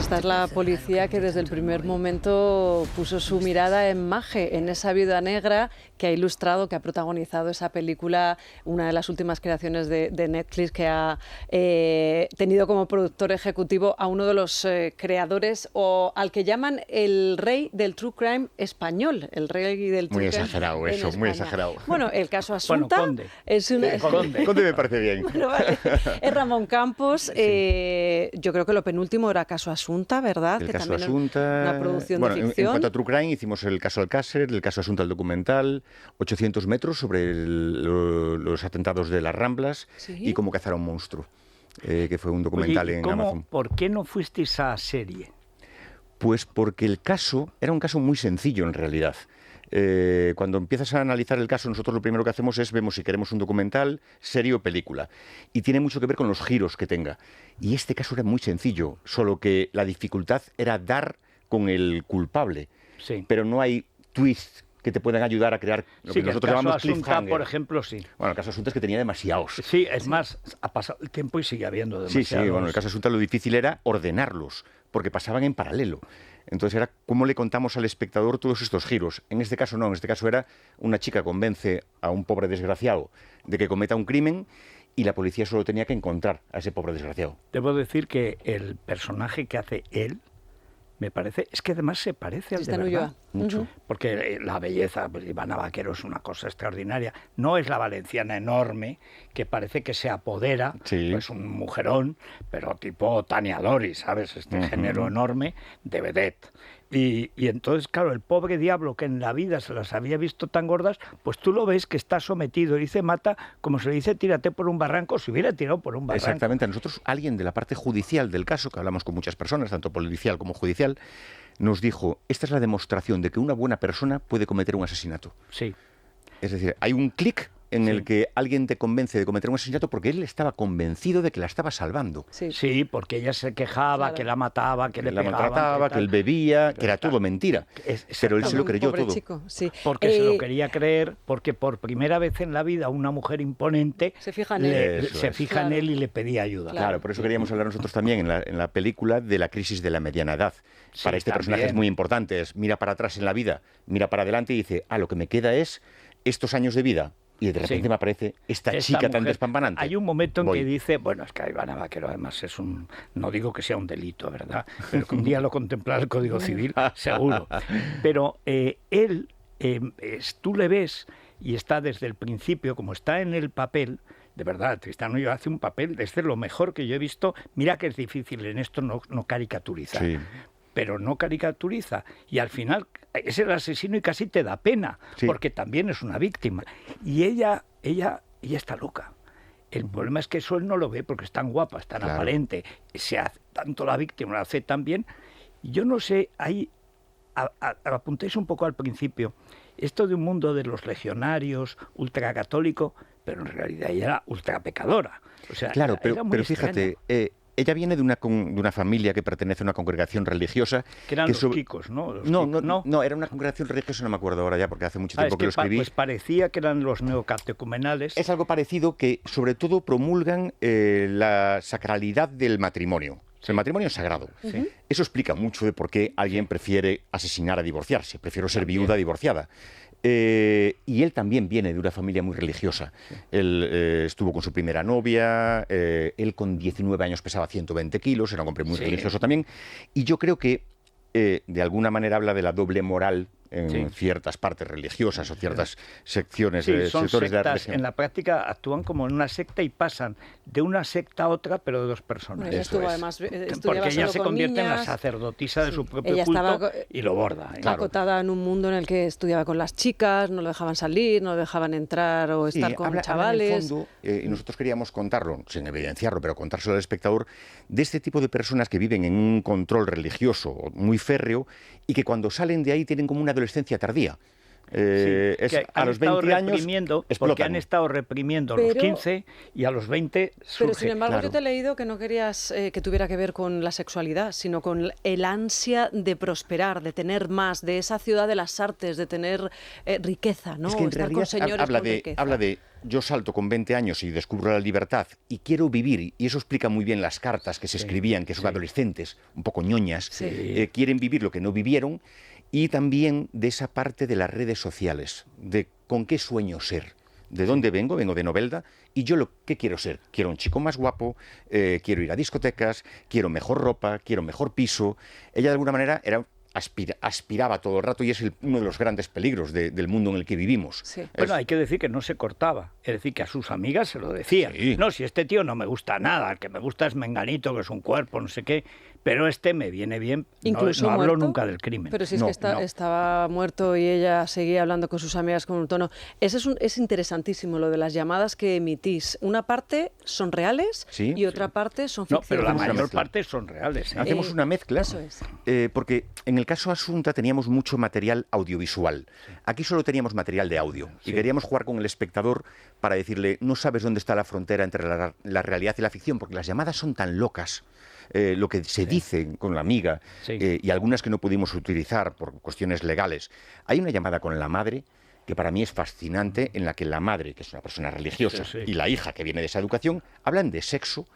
esta es la policía que desde el primer momento puso su mirada en Maje, en esa viuda negra que ha ilustrado, que ha protagonizado esa película, una de las últimas creaciones de Netflix, que ha tenido como productor ejecutivo a uno de los creadores, o al que llaman el rey del true crime español, el rey del true crime. Muy exagerado eso, muy exagerado. Bueno, el caso Asunta... Bueno, Conde. Es una... Conde me parece bien. Bueno, vale. Es Ramón Campos. Yo creo que lo penúltimo era Caso Asunta, ¿verdad? El que caso también Asunta. Una producción bueno, de ficción. En cuanto a True Crime, hicimos el caso Alcácer, el caso Asunta, el documental, 800 metros sobre los atentados de las Ramblas, ¿Sí? y cómo cazar a un monstruo, que fue un documental en Amazon. ¿Por qué no fuisteis a serie? Pues porque el caso era un caso muy sencillo en realidad. Cuando empiezas a analizar el caso, nosotros lo primero que hacemos es vemos si queremos un documental, serie o película. Y tiene mucho que ver con los giros que tenga. Y este caso era muy sencillo, solo que la dificultad era dar con el culpable. Sí. Pero no hay twists que te puedan ayudar a crear lo que nosotros llamamos cliffhanger. Por ejemplo, sí. Bueno, el caso Asunta es que tenía demasiados. Sí, es más, ha pasado el tiempo y sigue habiendo demasiados. Sí, bueno, el caso Asunta lo difícil era ordenarlos, porque pasaban en paralelo. Entonces era cómo le contamos al espectador todos estos giros. En este caso no, en este caso era una chica convence a un pobre desgraciado de que cometa un crimen y la policía solo tenía que encontrar a ese pobre desgraciado. Debo decir que el personaje que hace él, me parece, es que además se parece al de verdad. Mucho. Porque la belleza, pues, Ivana Vaquero es una cosa extraordinaria. No es la valenciana enorme, que parece que se apodera, Sí. pues un mujerón, pero tipo Tania Dori, ¿sabes? Este género enorme de vedette. Y entonces, claro, el pobre diablo que en la vida se las había visto tan gordas, pues tú lo ves que está sometido y dice mata, como se le dice tírate por un barranco, si hubiera tirado por un barranco. Exactamente. A nosotros, alguien de la parte judicial del caso, que hablamos con muchas personas, tanto policial como judicial, nos dijo, esta es la demostración de que una buena persona puede cometer un asesinato. Sí. Es decir, hay un clic en el que alguien te convence de cometer un asesinato porque él estaba convencido de que la estaba salvando. Sí, porque ella se quejaba, claro, que la mataba, que le la pegaba, maltrataba, que él bebía, que era todo mentira. Pero él se lo Un creyó pobre todo. chico, sí. Porque se lo quería creer, porque por primera vez en la vida una mujer imponente Se fija en él. se fija en él y le pedía ayuda. Claro, por eso queríamos hablar nosotros también en la película de la crisis de la mediana edad. Sí, Para este personaje también. es muy importante, es mira para atrás en la vida, mira para adelante y dice, lo que me queda es estos años de vida. Y de repente me aparece esta chica tan mujer, despampanante. Hay un momento en Voy. que dice, bueno, es que Ivana Vaquero además es no digo que sea un delito, ¿verdad? Pero que un día lo contemplará el Código Civil, seguro. Pero tú le ves y está desde el principio, como está en el papel, de verdad, Tristán Ulloa hace un papel desde lo mejor que yo he visto. Mira que es difícil en esto no caricaturizar. Sí. Pero no caricaturiza. Y al final es el asesino y casi te da pena, porque también es una víctima. Y ella está loca. El problema es que eso él no lo ve porque es tan guapa, es tan aparente, se hace tanto la víctima, lo hace tan bien. Yo no sé, ahí apuntéis un poco al principio, esto de un mundo de los legionarios, ultracatólico, pero en realidad ella era ultrapecadora. O sea, claro, era pero fíjate, ella viene de una familia que pertenece a una congregación religiosa. Que eran los Kikos, ¿no? No, era una congregación religiosa, no me acuerdo ahora ya, porque hace mucho tiempo que lo escribí. Pues parecía que eran los neocatecumenales. Es algo parecido, que sobre todo promulgan la sacralidad del matrimonio. El matrimonio es sagrado. Sí. Eso explica mucho de por qué alguien prefiere asesinar a divorciarse. Prefiero ser viuda divorciada. Y él también viene de una familia muy religiosa. Él estuvo con su primera novia, él con 19 años pesaba 120 kilos, era un hombre muy religioso también. Y yo creo que de alguna manera habla de la doble moral en ciertas partes religiosas o ciertas secciones de son sectores sectas, de la religión. En la práctica actúan como en una secta y pasan de una secta a otra, pero de dos personas. Bueno, además, porque ella se convierte en la sacerdotisa de su propio culto y lo borda. Acotada en un mundo en el que estudiaba con las chicas, no lo dejaban salir, no lo dejaban entrar o estar con chavales. En el fondo, y nosotros queríamos contarlo, sin evidenciarlo, pero contárselo al espectador, de este tipo de personas que viven en un control religioso muy férreo y que cuando salen de ahí tienen como una adolescencia tardía. A los 20 años explotan. Porque han estado reprimiendo a los 15 y a los 20 surge. Pero sin embargo yo te he leído que no querías que tuviera que ver con la sexualidad, sino con el ansia de prosperar, de tener más, de esa ciudad de las artes, de tener riqueza, ¿no? Es que en estar realidad con señores habla con de, riqueza. habla de yo salto con 20 años y descubro la libertad y quiero vivir, y eso explica muy bien las cartas que se escribían, que son adolescentes, un poco ñoñas, quieren vivir lo que no vivieron, y también de esa parte de las redes sociales, de con qué sueño ser. ¿De dónde vengo? Vengo de Novelda. ¿Y yo qué quiero ser? Quiero un chico más guapo, quiero ir a discotecas, quiero mejor ropa, quiero mejor piso. Ella, de alguna manera, aspiraba todo el rato, y es uno de los grandes peligros del mundo en el que vivimos. Sí. Bueno, hay que decir que no se cortaba. Es decir, que a sus amigas se lo decía. Sí. No, si este tío no me gusta nada, el que me gusta es Menganito, que es un cuerpo, no sé qué, pero este me viene bien. Incluso no hablo muerto, nunca del crimen. Pero si es No, que no. estaba muerto y ella seguía hablando con sus amigas con un tono. Es interesantísimo lo de las llamadas que emitís. Una parte son reales y otra parte son No, ficcionales. pero la Hacemos una mayor mezcla. parte son reales. Hacemos una mezcla, eso es. porque en el caso Asunta teníamos mucho material audiovisual. Aquí solo teníamos material de audio, y queríamos jugar con el espectador para decirle, no sabes dónde está la frontera entre la realidad y la ficción, porque las llamadas son tan locas. Lo que se dice con la amiga, y algunas que no pudimos utilizar por cuestiones legales. Hay una llamada con la madre que para mí es fascinante, en la que la madre, que es una persona religiosa, y la hija, que viene de esa educación, hablan de sexo.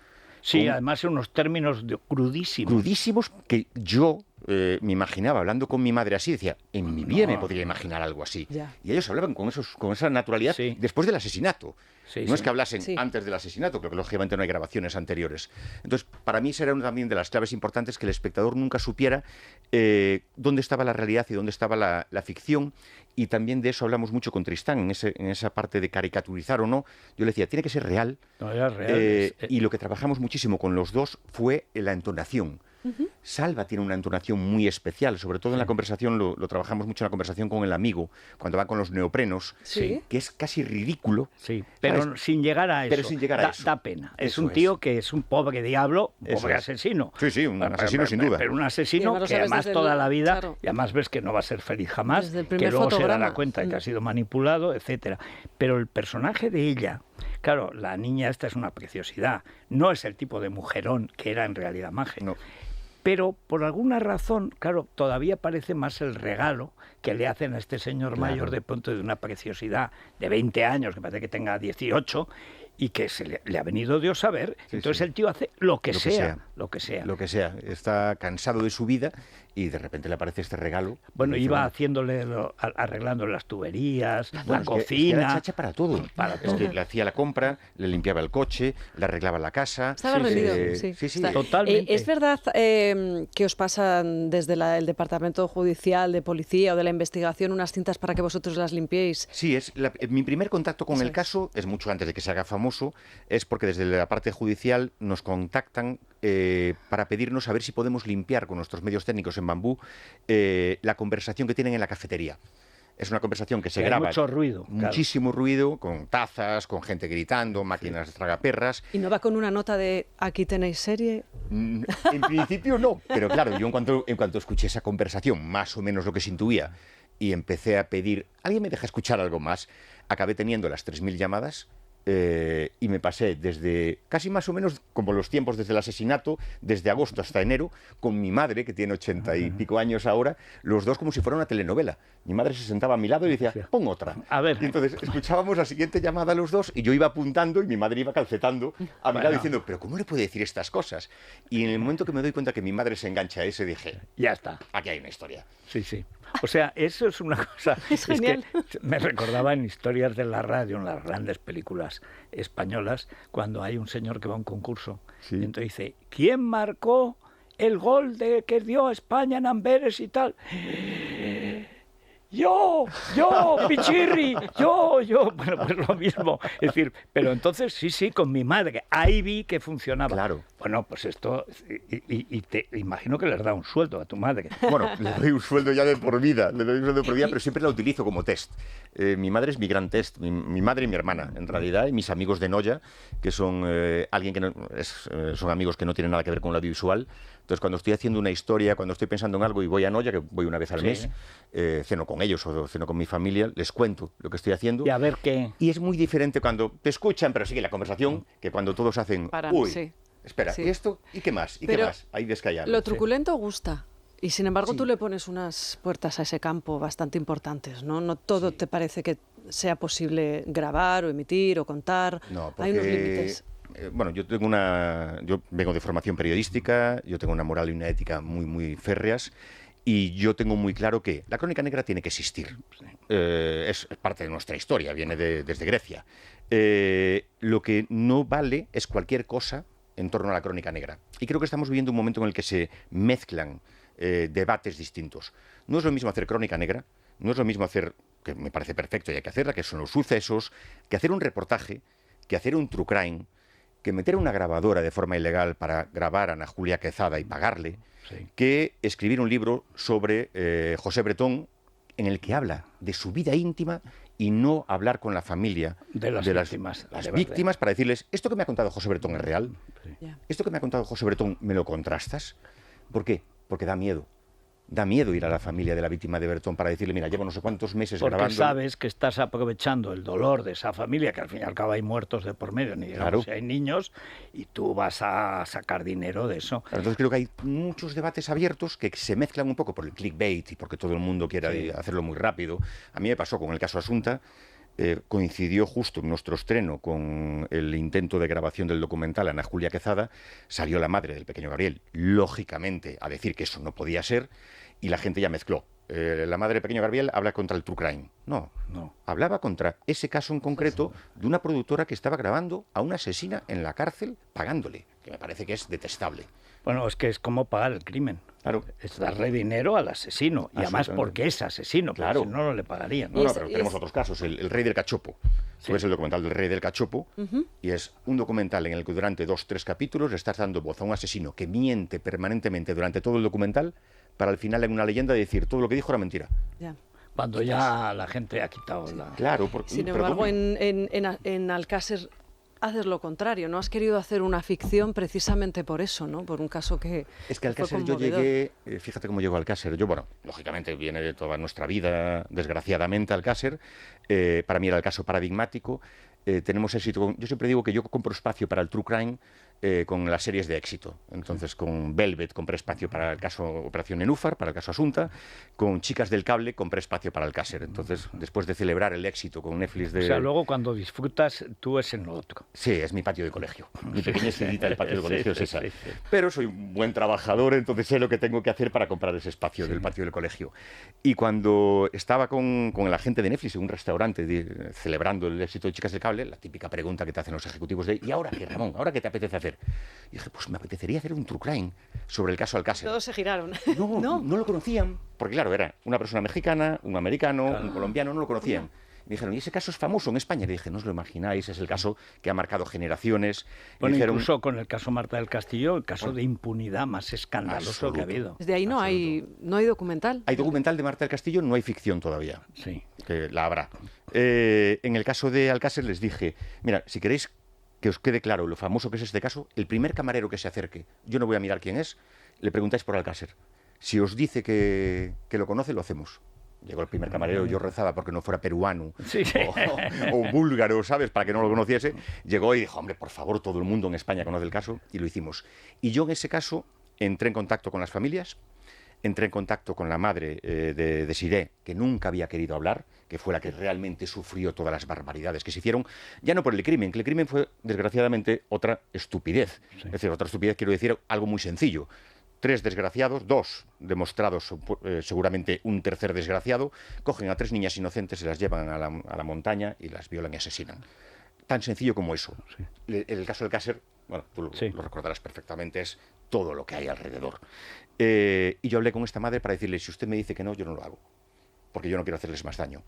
Sí, además en unos términos crudísimos. Crudísimos, que yo me imaginaba hablando con mi madre así, decía, en mi vida me podría imaginar algo así. Ya. Y ellos hablaban con esa naturalidad después del asesinato. No es que hablasen antes del asesinato, creo que lógicamente no hay grabaciones anteriores. Entonces, para mí será también de las claves importantes que el espectador nunca supiera dónde estaba la realidad y dónde estaba la ficción. Y también de eso hablamos mucho con Tristán, en esa parte de caricaturizar o no. Yo le decía, tiene que ser real. No, era real. Y lo que trabajamos muchísimo con los dos fue la entonación. Salva tiene una entonación muy especial, sobre todo en la conversación, lo trabajamos mucho en la conversación con el amigo, cuando va con los neoprenos, que es casi ridículo. Sí, pero ¿sabes? sin llegar a eso. Pero sin llegar a eso. Da pena. Es Eso un tío que es un pobre diablo, un pobre asesino. Sí, un asesino sin duda. Pero un asesino además lo que sabes además desde toda la vida, claro. y además ves que no va a ser feliz jamás, Desde el que primer luego se fotograma. dará cuenta de que ha sido manipulado, etcétera. Pero el personaje de ella, claro, la niña esta es una preciosidad. No es el tipo de mujerón que era en realidad Maje. No. Pero por alguna razón, claro, todavía parece más el regalo que le hacen a este señor mayor, de pronto, de una preciosidad de 20 años, que parece que tenga 18, y que le ha venido Dios a ver. Entonces el tío hace lo que sea. Lo que sea. Está cansado de su vida y de repente le aparece este regalo. Bueno, iba arreglando las tuberías, la cocina. Era chacha para todo. Es que le hacía la compra, le limpiaba el coche, le arreglaba la casa. Estaba rendido, sí. Totalmente. ¿Es verdad que os pasan desde el Departamento Judicial, de Policía o de la Investigación unas cintas para que vosotros las limpiéis? Sí, mi primer contacto con el caso, es mucho antes de que se haga famoso, es porque desde la parte judicial nos contactan para pedirnos a ver si podemos limpiar con nuestros medios técnicos en Bambú la conversación que tienen en la cafetería. Es una conversación que se graba. Mucho ruido. Muchísimo ruido, con tazas, con gente gritando, máquinas tragaperras. ¿Y no va con una nota de aquí tenéis serie? En principio no, pero claro, yo en cuanto escuché esa conversación, más o menos lo que se intuía, y empecé a pedir, ¿alguien me deja escuchar algo más? Acabé teniendo las 3.000 llamadas. Y me pasé desde casi más o menos como los tiempos desde el asesinato, desde agosto hasta enero, con mi madre, que tiene 80 y pico años ahora, los dos como si fuera una telenovela. Mi madre se sentaba a mi lado y decía, pon otra. A ver. Y entonces escuchábamos la siguiente llamada a los dos y yo iba apuntando y mi madre iba calcetando a mi lado diciendo, ¿pero cómo le puede decir estas cosas? Y en el momento que me doy cuenta que mi madre se engancha a ese, dije, ya está. Aquí hay una historia. Sí. O sea, eso es una cosa... Es genial. Que me recordaba en historias de la radio, en las grandes películas españolas, cuando hay un señor que va a un concurso. Y entonces dice, ¿quién marcó el gol que dio a España en Amberes y tal? Yo, Pichirri, yo. Bueno, pues lo mismo. Es decir, pero entonces sí, con mi madre. Ahí vi que funcionaba. Claro. Bueno, pues esto... Y te imagino que les da un sueldo a tu madre. Bueno, le doy un sueldo ya de por vida, pero siempre la utilizo como test. Mi madre es mi gran test, mi madre y mi hermana, en realidad, y mis amigos de Noya, que son alguien que son amigos que no tienen nada que ver con lo audiovisual. Entonces, cuando estoy haciendo una historia, cuando estoy pensando en algo y voy a Noya, que voy una vez al mes, ceno con ellos o ceno con mi familia, les cuento lo que estoy haciendo. Y a ver qué... Y es muy diferente cuando te escuchan, pero sigue la conversación, que cuando todos hacen... Paran, uy, espera, ¿y esto? ¿Y qué más? ¿Y qué más? Ahí ves que hay algo. Lo truculento gusta. Y sin embargo tú le pones unas puertas a ese campo bastante importantes, ¿no? No todo te parece que sea posible grabar o emitir o contar? No, ¿Hay unos límites? Bueno, yo vengo de formación periodística, yo tengo una moral y una ética muy, muy férreas. Y yo tengo muy claro que la crónica negra tiene que existir. Es parte de nuestra historia, viene desde Grecia. Lo que no vale es cualquier cosa en torno a la crónica negra. Y creo que estamos viviendo un momento en el que se mezclan debates distintos. No es lo mismo hacer crónica negra, no es lo mismo hacer, que me parece perfecto y hay que hacerla, que son los sucesos, que hacer un reportaje, que hacer un true crime, que meter una grabadora de forma ilegal para grabar a Ana Julia Quezada y pagarle, que escribir un libro sobre José Bretón en el que habla de su vida íntima y no hablar con la familia de las víctimas para decirles, esto que me ha contado José Bretón es real, esto que me ha contado José Bretón me lo contrastas. ¿Por qué? Porque da miedo. Da miedo ir a la familia de la víctima de Bretón para decirle, mira, llevo no sé cuántos meses grabando. Porque sabes que estás aprovechando el dolor de esa familia, que al fin y al cabo hay muertos de por medio, ni digamos si hay niños, y tú vas a sacar dinero de eso. Entonces creo que hay muchos debates abiertos que se mezclan un poco por el clickbait y porque todo el mundo quiere hacerlo muy rápido. A mí me pasó con el caso Asunta. Coincidió justo en nuestro estreno con el intento de grabación del documental Ana Julia Quezada, salió la madre del pequeño Gabriel, lógicamente, a decir que eso no podía ser, y la gente ya mezcló. La madre del pequeño Gabriel habla contra el true crime. No, hablaba contra ese caso en concreto de una productora que estaba grabando a una asesina en la cárcel pagándole, que me parece que es detestable. Bueno, es que es como pagar el crimen. Claro. Es darle dinero al asesino. Y además porque es asesino, claro. Si no, no le pagarían. No, pero tenemos otros casos. El Rey del Cachopo. Tú ves el documental del Rey del Cachopo y es un documental en el que durante 2-3 capítulos le estás dando voz a un asesino que miente permanentemente durante todo el documental para al final en una leyenda decir todo lo que dijo era mentira. Ya. Cuando ya la gente ha quitado la... Claro. Sin embargo, en Alcácer haces lo contrario, no has querido hacer una ficción precisamente por eso, ¿no? Por un caso que es que Alcácer yo llegué, fíjate cómo llegó a Alcácer. Yo, bueno, lógicamente viene de toda nuestra vida, desgraciadamente, Alcácer. Para mí era el caso paradigmático. Tenemos éxito. Yo siempre digo que yo compro espacio para el true crime con las series de éxito. Entonces, con Velvet compré espacio para el caso Operación Nenúfar, para el caso Asunta. Con Chicas del Cable compré espacio para Alcácer. Entonces, después de celebrar el éxito con Netflix de... O sea, luego cuando disfrutas, tú es en lo otro. Sí, es mi patio de colegio. Mi pequeña esquinita del patio de colegio es esa. Pero soy un buen trabajador, entonces sé lo que tengo que hacer para comprar ese espacio del patio del colegio. Y cuando estaba con la gente de Netflix en un restaurante celebrando el éxito de Chicas del Cable, la típica pregunta que te hacen los ejecutivos de ¿y ahora qué, Ramón? ¿Ahora qué te apetece hacer? Y dije, pues me apetecería hacer un true crime sobre el caso Alcácer. Todos se giraron. No lo conocían, porque claro, era una persona mexicana, un americano, un colombiano, no lo conocían. Me dijeron, ¿y ese caso es famoso en España? Le dije, no os lo imagináis, es el caso que ha marcado generaciones. Bueno, incluso con el caso Marta del Castillo, el caso de impunidad más escandaloso que ha habido. Desde ahí no hay documental. Hay documental de Marta del Castillo, no hay ficción todavía. Sí. Que la habrá. En el caso de Alcácer les dije, mira, si queréis que os quede claro lo famoso que es este caso, el primer camarero que se acerque, yo no voy a mirar quién es, le preguntáis por Alcácer. Si os dice que lo conoce, lo hacemos. Llegó el primer camarero, yo rezaba porque no fuera peruano o búlgaro, ¿sabes? Para que no lo conociese. Llegó y dijo, hombre, por favor, todo el mundo en España conoce el caso, y lo hicimos. Y yo en ese caso entré en contacto con las familias, entré en contacto con la madre de Siré, que nunca había querido hablar, que fue la que realmente sufrió todas las barbaridades que se hicieron, ya no por el crimen, que el crimen fue, desgraciadamente, otra estupidez. Sí. Es decir, otra estupidez, quiero decir, algo muy sencillo. 3 desgraciados, 2 demostrados, seguramente un tercer desgraciado, cogen a 3 niñas inocentes, se las llevan a la montaña y las violan y asesinan. Tan sencillo como eso. Sí. El caso del Alcácer, bueno, tú lo recordarás perfectamente, es todo lo que hay alrededor. Y yo hablé con esta madre para decirle, si usted me dice que no, yo no lo hago, porque yo no quiero hacerles más daño.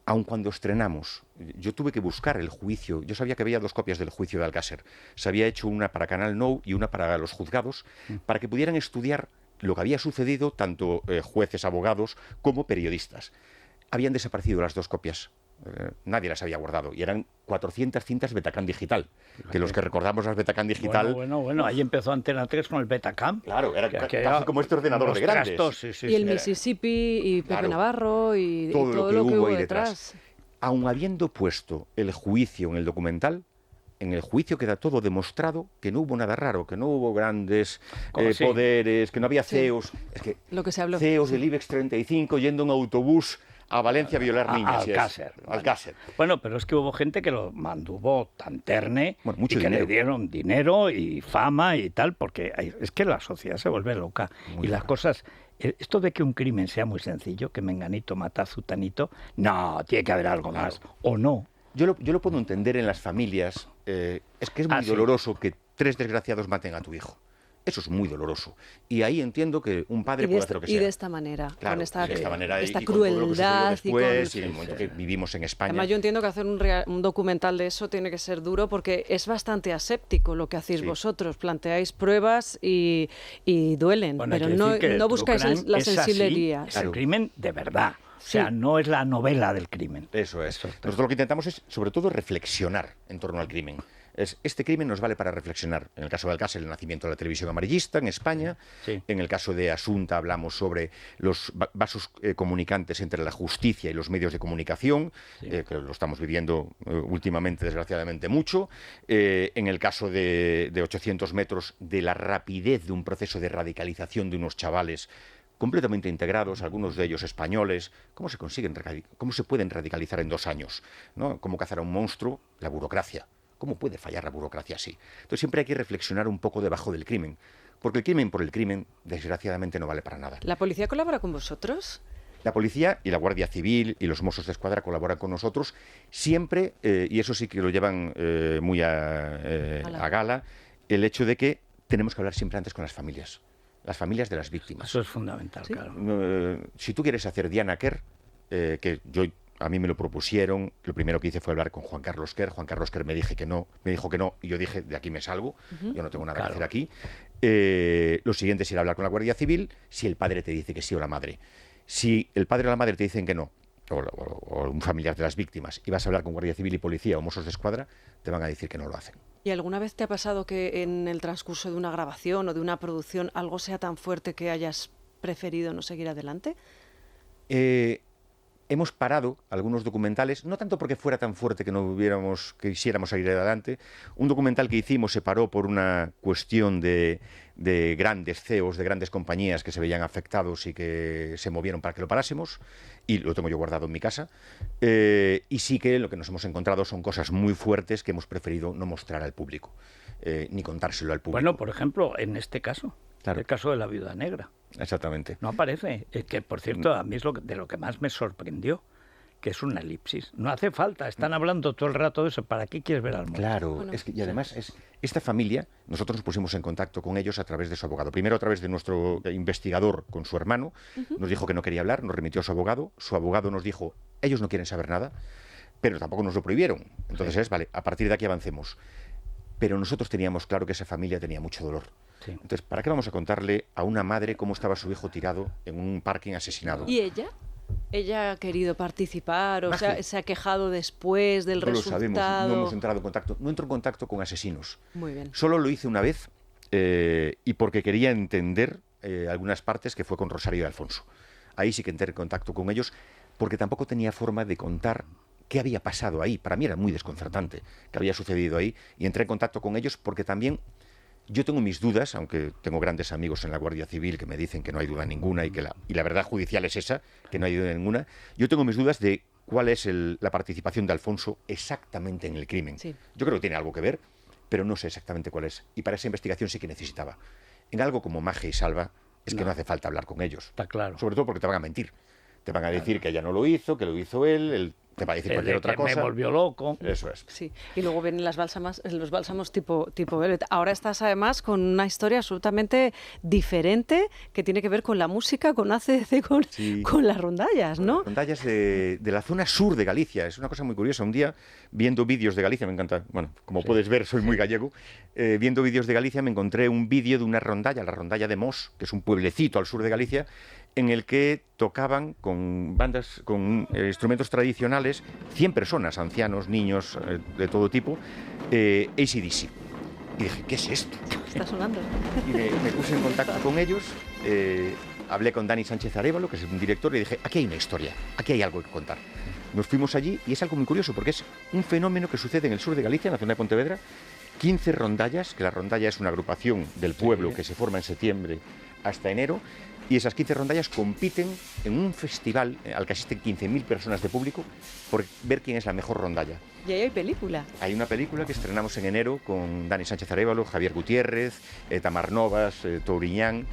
Aun cuando estrenamos, yo tuve que buscar el juicio. Yo sabía que había 2 copias del juicio de Alcácer. Se había hecho una para Canal Nou y una para los juzgados, para que pudieran estudiar lo que había sucedido, tanto jueces, abogados, como periodistas. Habían desaparecido las 2 copias. Nadie las había guardado. Y eran 400 cintas Betacam digital. Que los que recordamos las Betacam digital... Bueno, ahí empezó Antena 3 con el Betacam. Claro, era casi como este ordenador de grandes. Y el Mississippi, y Pepe Navarro, y todo lo que hubo ahí detrás. Aun habiendo puesto el juicio en el documental, en el juicio queda todo demostrado que no hubo nada raro, que no hubo grandes poderes, que no había CEOs. Es que lo que se habló. CEOs del IBEX 35 yendo en autobús a Valencia a violar niñas. Alcácer. Bueno, pero es que hubo gente que lo mantuvo tan terne mucho y que dinero. le dieron dinero y fama y tal, porque es que la sociedad se vuelve loca. Muy y las loca. Cosas... Esto de que un crimen sea muy sencillo, que menganito mata a zutanito, no, tiene que haber algo más, o no. Yo lo puedo entender en las familias. Es que es muy doloroso que 3 desgraciados maten a tu hijo. Eso es muy doloroso. Y ahí entiendo que un padre puede hacer lo que sea. Y de esta manera. Claro, con esta, de esta manera. esta y con todo lo que crueldad. sucedió después, y el momento que vivimos en España. Además, yo entiendo que hacer un documental de eso tiene que ser duro porque es bastante aséptico lo que hacéis vosotros. Planteáis pruebas y duelen, Bueno, pero no buscáis la sensiblería. Es el crimen de verdad. O sea, no es la novela del crimen. Eso es. Nosotros lo que intentamos es, sobre todo, reflexionar en torno al crimen. Este crimen nos vale para reflexionar. En el caso de Alcácer, el nacimiento de la televisión amarillista en España. Sí. En el caso de Asunta hablamos sobre los vasos comunicantes entre la justicia y los medios de comunicación, que lo estamos viviendo últimamente, desgraciadamente, mucho. En el caso de 800 metros, de la rapidez de un proceso de radicalización de unos chavales completamente integrados, algunos de ellos españoles. ¿Cómo se pueden radicalizar en 2 años? ¿No? ¿Cómo cazar a un monstruo? La burocracia. ¿Cómo puede fallar la burocracia así? Entonces siempre hay que reflexionar un poco debajo del crimen, porque el crimen por el crimen, desgraciadamente, no vale para nada. ¿La policía colabora con vosotros? La policía y la Guardia Civil y los Mossos de Escuadra colaboran con nosotros siempre, y eso sí que lo llevan muy a gala, el hecho de que tenemos que hablar siempre antes con las familias de las víctimas. Eso es fundamental, ¿Sí? claro. Si tú quieres hacer Diana Kerr, a mí me lo propusieron, lo primero que hice fue hablar con Juan Carlos Kerr. Juan Carlos Kerr me dijo que no, y yo dije, de aquí me salgo, yo no tengo nada que hacer aquí. Lo siguiente es ir a hablar con la Guardia Civil, si el padre te dice que sí o la madre. Si el padre o la madre te dicen que no, o un familiar de las víctimas, y vas a hablar con Guardia Civil y Policía o Mossos de Escuadra, te van a decir que no lo hacen. ¿Y alguna vez te ha pasado que en el transcurso de una grabación o de una producción algo sea tan fuerte que hayas preferido no seguir adelante? Hemos parado algunos documentales, no tanto porque fuera tan fuerte que quisiéramos salir adelante. Un documental que hicimos se paró por una cuestión de grandes CEOs, de grandes compañías que se veían afectados y que se movieron para que lo parásemos, y lo tengo yo guardado en mi casa. Y sí que lo que nos hemos encontrado son cosas muy fuertes que hemos preferido no mostrar al público, ni contárselo al público. Bueno, por ejemplo, en este caso, Claro. el caso de la viuda negra. Exactamente. No aparece. Es que, por cierto, a mí es de lo que más me sorprendió, que es una elipsis. No hace falta, están hablando todo el rato de eso. ¿Para qué quieres ver al mundo? Claro, Bueno, y además esta familia, nosotros nos pusimos en contacto con ellos a través de su abogado. Primero a través de nuestro investigador con su hermano, nos dijo que no quería hablar, nos remitió a su abogado nos dijo, ellos no quieren saber nada, pero tampoco nos lo prohibieron. Entonces vale, a partir de aquí avancemos. Pero nosotros teníamos claro que esa familia tenía mucho dolor. Sí. Entonces, ¿para qué vamos a contarle a una madre cómo estaba su hijo tirado en un parking asesinado? ¿Y ella? ¿Ella ha querido participar o se ha quejado después del No lo resultado? sabemos, no hemos entrado en contacto. No entro en contacto con asesinos. Muy bien. Solo lo hice una vez y porque quería entender algunas partes, que fue con Rosario y Alfonso. Ahí sí que entré en contacto con ellos porque tampoco tenía forma de contar qué había pasado ahí. Para mí era muy desconcertante qué había sucedido ahí, y entré en contacto con ellos porque también yo tengo mis dudas, aunque tengo grandes amigos en la Guardia Civil que me dicen que no hay duda ninguna y la verdad judicial es esa, que no hay duda ninguna. Yo tengo mis dudas de cuál es la participación de Alfonso exactamente en el crimen. Sí. Yo creo que tiene algo que ver, pero no sé exactamente cuál es. Y para esa investigación sí que necesitaba. En algo como Maje y Salva es que no hace falta hablar con ellos. Está claro. Sobre todo porque te van a mentir. Te van a decir que ella no lo hizo, que lo hizo él te va a decir cualquier otra cosa. Me volvió loco. Eso es. Sí, y luego vienen los bálsamos tipo Velvet. Ahora estás además con una historia absolutamente diferente que tiene que ver con la música, con ACDC, con las rondallas, ¿no? Las rondallas de la zona sur de Galicia. Es una cosa muy curiosa. Un día, viendo vídeos de Galicia, me encanta, bueno, como puedes ver, soy muy gallego, viendo vídeos de Galicia me encontré un vídeo de una rondalla, la rondalla de Mos, que es un pueblecito al sur de Galicia, en el que tocaban con bandas, con instrumentos tradicionales, 100 personas, ancianos, niños, de todo tipo, AC/DC. Y dije, ¿qué es esto? Está sonando. Y me puse en contacto con ellos, hablé con Dani Sánchez Arévalo, que es un director, y dije, aquí hay una historia, aquí hay algo que contar. Nos fuimos allí y es algo muy curioso, porque es un fenómeno que sucede en el sur de Galicia, en la zona de Pontevedra, 15 rondallas, que la rondalla es una agrupación del pueblo que se forma en septiembre hasta enero, Y esas 15 rondallas compiten en un festival al que asisten 15.000 personas de público por ver quién es la mejor rondalla. Y ahí hay película. Hay una película que estrenamos en enero con Dani Sánchez Arévalo, Javier Gutiérrez, Tamar Novas, Touriñán,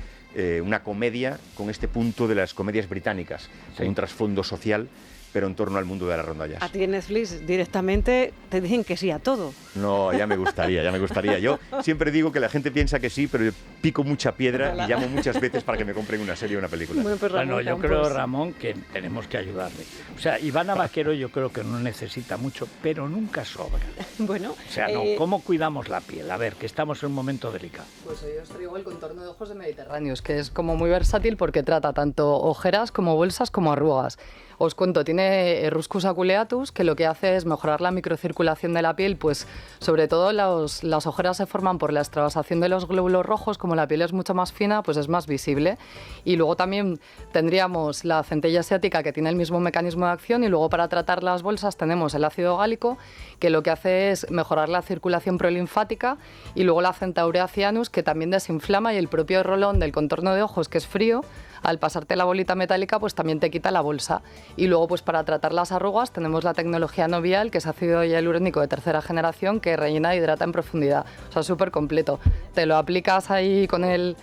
una comedia con este punto de las comedias británicas, con un trasfondo social, pero en torno al mundo de las rondallas. A ti en Netflix directamente te dicen que sí a todo. No, ya me gustaría, ya me gustaría. Yo siempre digo que la gente piensa que sí, pero yo pico mucha piedra y llamo muchas veces para que me compren una serie o una película. Bueno, yo creo, Ramón, que tenemos que ayudarle. O sea, Ivana Vaquero yo creo que no necesita mucho, pero nunca sobra. Bueno, o sea, no, ¿cómo cuidamos la piel? A ver, que estamos en un momento delicado. Pues hoy os traigo el contorno de ojos de Mediterráneos, que es como muy versátil porque trata tanto ojeras como bolsas como arrugas. Os cuento, tiene Ruscus aculeatus, que lo que hace es mejorar la microcirculación de la piel, pues sobre todo las ojeras se forman por la extravasación de los glóbulos rojos, como la piel es mucho más fina, pues es más visible. Y luego también tendríamos la centella asiática, que tiene el mismo mecanismo de acción, y luego para tratar las bolsas tenemos el ácido gálico, que lo que hace es mejorar la circulación prolinfática, y luego la centaurea cyanus, que también desinflama, y el propio rolón del contorno de ojos, que es frío, al pasarte la bolita metálica, pues también te quita la bolsa. Y luego, pues para tratar las arrugas tenemos la tecnología Novial, que es ácido hialurónico de tercera generación, que rellena e hidrata en profundidad. O sea, súper completo. Te lo aplicas ahí con el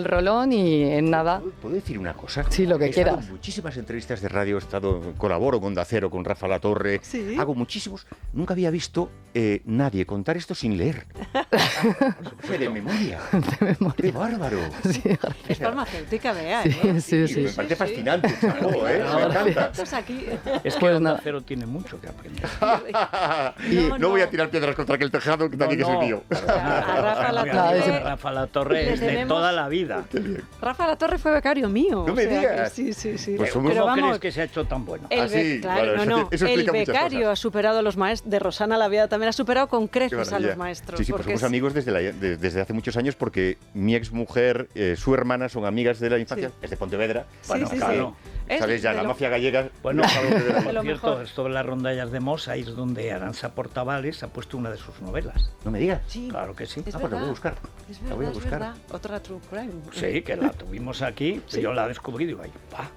rolón y en nada... ¿Puedo decir una cosa? Sí, lo que quieras. He estado en muchísimas entrevistas de radio, colaboro con Onda Cero, con Rafa Latorre, ¿Sí? Hago muchísimos. Nunca había visto nadie contar esto sin leer. Fue de memoria. De memoria. ¡Qué bárbaro! Sí, es farmacéutica, vea, sí. Me parece fascinante, chapo, me encanta. Aquí. Es que Pues Onda nada. Cero tiene mucho que aprender. No voy a tirar piedras contra aquel tejado que también es el mío. A Rafa Latorre- Rafa Latorre le es de tenemos- toda la vida. Rafa Latorre fue becario mío. No me o sea digas. que sí. Pues somos- Pero ¿Cómo vamos, crees que se ha hecho tan bueno? el Ah, sí, claro, claro, no, eso el explica muchas becario cosas. ha superado a los maestros, de Rosana la Vida también ha superado con Qué creces a maravilla. los maestros. Sí, pues porque somos amigos desde hace muchos años porque mi exmujer, su hermana son amigas de la infancia, Sí. es de Pontevedra. Bueno, sí, claro. Es ¿Sabes ya? de La lo- mafia gallega. Bueno, De por lo cierto, mejor. esto de las rondallas de Mosa es donde Aranza Portavales ha puesto una de sus novelas. No me digas. Sí, Claro que sí. es Ah, pues la voy a verdad. buscar. Es La voy a verdad, es buscar. verdad. Otra true crime. Sí, que la tuvimos aquí, Sí. yo la descubrí y digo, ay, pa.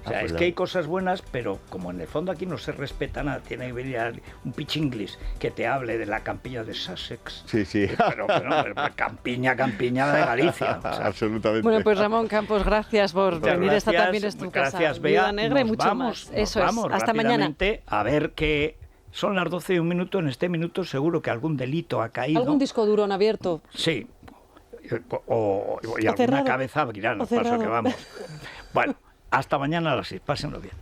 O sea, pues es la- que hay cosas buenas, pero como en el fondo aquí no se respeta nada, tiene que venir un pitch inglés que te hable de la campiña de Sussex. Sí, sí. Pero campiña de Galicia. O sea, Absolutamente. Bueno, pues Ramón Campos, gracias por muchas venir. Esta gracias, también es tu casa. Gracias, Viuda Bea. Negra y Nos mucho vamos, más. Eso nos es. vamos Hasta mañana. rápidamente a ver que son las 12 y un minuto. En este minuto seguro que algún delito ha caído. ¿Algún disco duro en abierto? Sí. Y alguna cerrado. cabeza abrirá, O no paso cerrado. que vamos. Bueno, hasta mañana a las 6. Pásenlo bien.